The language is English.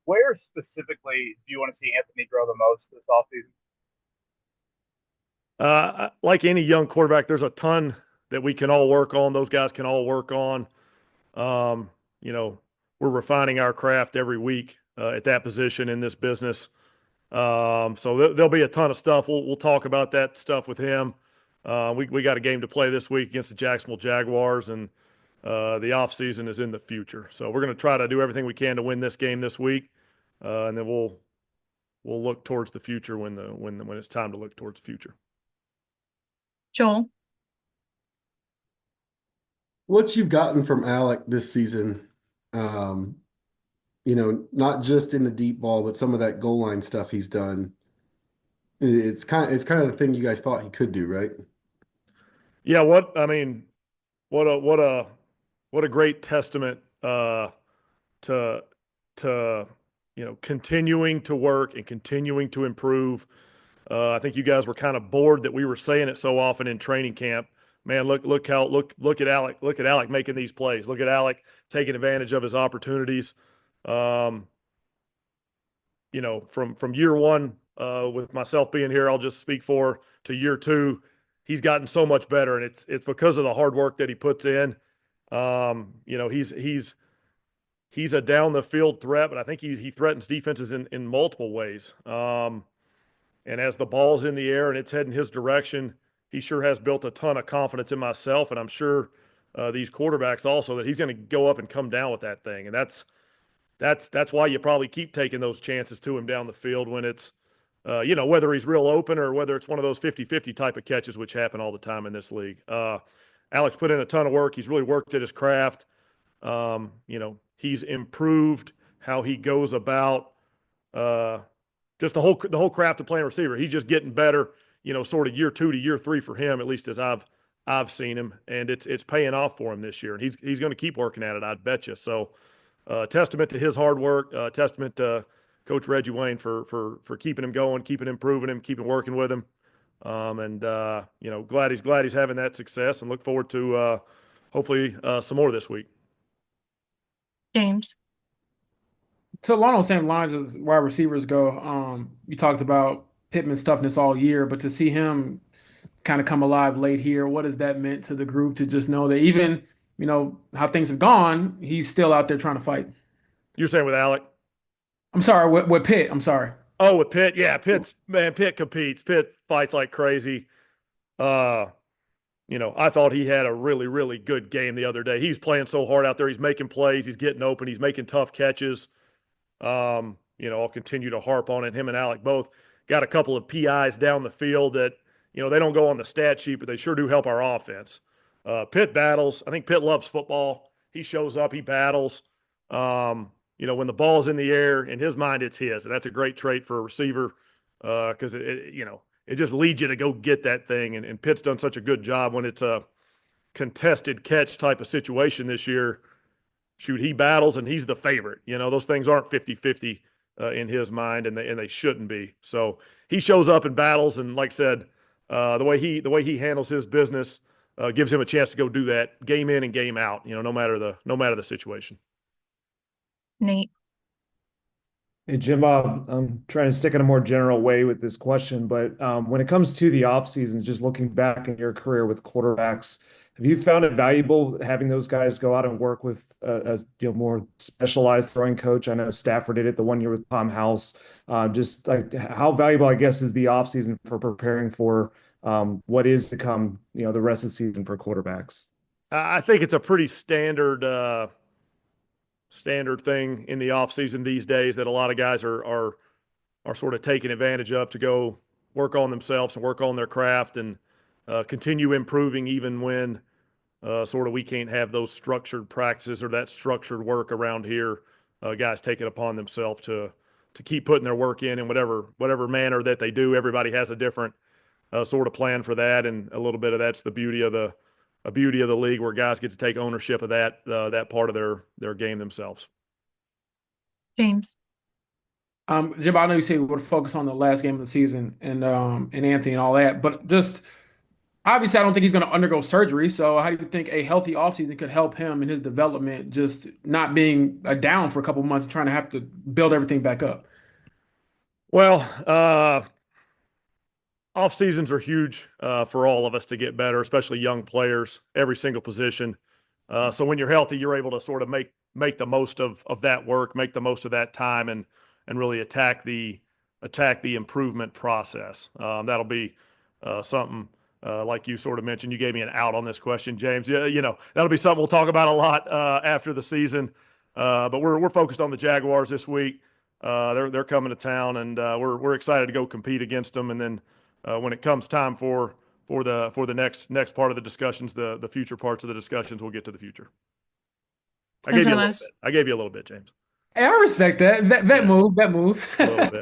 Where specifically do you want to see Anthony grow the most this offseason? Like any young quarterback, there's a ton that we can all work on. Those guys can all work on. Um, you know, we're refining our craft every week at that position in this business. So there'll be a ton of stuff. We'll talk about that stuff with him. We got a game to play this week against the Jacksonville Jaguars, and the off season is in the future. So we're going to try to do everything we can to win this game this week, and then we'll look towards the future when it's time to look towards the future. Joel. What you've gotten from Alec this season, not just in the deep ball, but some of that goal line stuff he's done. It's kind of the thing you guys thought he could do, right? Yeah, what I mean, what a great testament to continuing to work and continuing to improve. I think you guys were kind of bored that we were saying it so often in training camp. Man, look at Alec making these plays. Look at Alec taking advantage of his opportunities. Um, from year one, with myself being here, I'll just speak for, to year two, he's gotten so much better, and it's because of the hard work that he puts in. He's a down the field threat, but I think he threatens defenses in multiple ways. And as the ball's in the air and it's heading his direction, he sure has built a ton of confidence in myself, and I'm sure these quarterbacks also, that he's going to go up and come down with that thing. And that's why you probably keep taking those chances to him down the field when it's whether he's real open or whether it's one of those 50-50 type of catches, which happen all the time in this league. Alex put in a ton of work. He's really worked at his craft. He's improved how he goes about just the whole craft of playing receiver. He's just getting better, sort of year two to year three for him, at least as I've seen him, and it's paying off for him this year. And he's going to keep working at it, I'd bet you. So, testament to his hard work. Testament to Coach Reggie Wayne for keeping him going, keeping improving him, keeping working with him. Glad he's having that success, and look forward to hopefully some more this week. James. So along those same lines as wide receivers go, you talked about Pittman's toughness all year, but to see him kind of come alive late here, what has that meant to the group to just know that even, how things have gone, he's still out there trying to fight? You're saying with Alec? I'm sorry, with Pitt, I'm sorry. Oh, with Pitt, yeah, Pitt competes. Pitt fights like crazy. I thought he had a really, really good game the other day. He's playing so hard out there. He's making plays. He's getting open. He's making tough catches. I'll continue to harp on it. Him and Alec both got a couple of PIs down the field that, they don't go on the stat sheet, but they sure do help our offense. Pitt battles. I think Pitt loves football. He shows up. He battles. When the ball's in the air, in his mind, it's his. And that's a great trait for a receiver because it just leads you to go get that thing. And Pitt's done such a good job when it's a contested catch type of situation this year. Shoot, he battles and he's the favorite. Those things aren't 50-50 in his mind, and they shouldn't be. So he shows up and battles, and like I said, the way he handles his business gives him a chance to go do that game in and game out. No matter the situation. Nate. Hey, Jim, I'm trying to stick in a more general way with this question, but when it comes to the off seasons, just looking back in your career with quarterbacks, have you found it valuable having those guys go out and work with a more specialized throwing coach? I know Stafford did it the one year with Tom House. Just like how valuable, I guess, is the off season for preparing for what is to come, the rest of the season for quarterbacks? I think it's a pretty standard thing in the offseason these days that a lot of guys are sort of taking advantage of to go work on themselves and work on their craft and continue improving even when sort of we can't have those structured practices or that structured work around here. Guys take it upon themselves to keep putting their work in whatever manner that they do. Everybody has a different sort of plan for that, and a little bit of that's the beauty of the league, where guys get to take ownership of that part of their game themselves. James. Jim, I know you say we would focus on the last game of the season and Anthony and all that, but just Obviously, I don't think he's going to undergo surgery. So how do you think a healthy offseason could help him in his development, just not being down for a couple months and trying to have to build everything back up? Well, off seasons are huge for all of us to get better, especially young players, every single position. So when you're healthy, you're able to sort of make the most of that work, make the most of that time, and really attack the improvement process. That'll be something like you sort of mentioned. You gave me an out on this question, James. Yeah, that'll be something we'll talk about a lot after the season. But we're focused on the Jaguars this week. They're coming to town, and we're excited to go compete against them. And then when it comes time for the next part of the discussions, the future parts of the discussions, we'll get to the future. I gave you a little bit. I gave you a little bit, James. Hey, I respect that. That move. A little bit.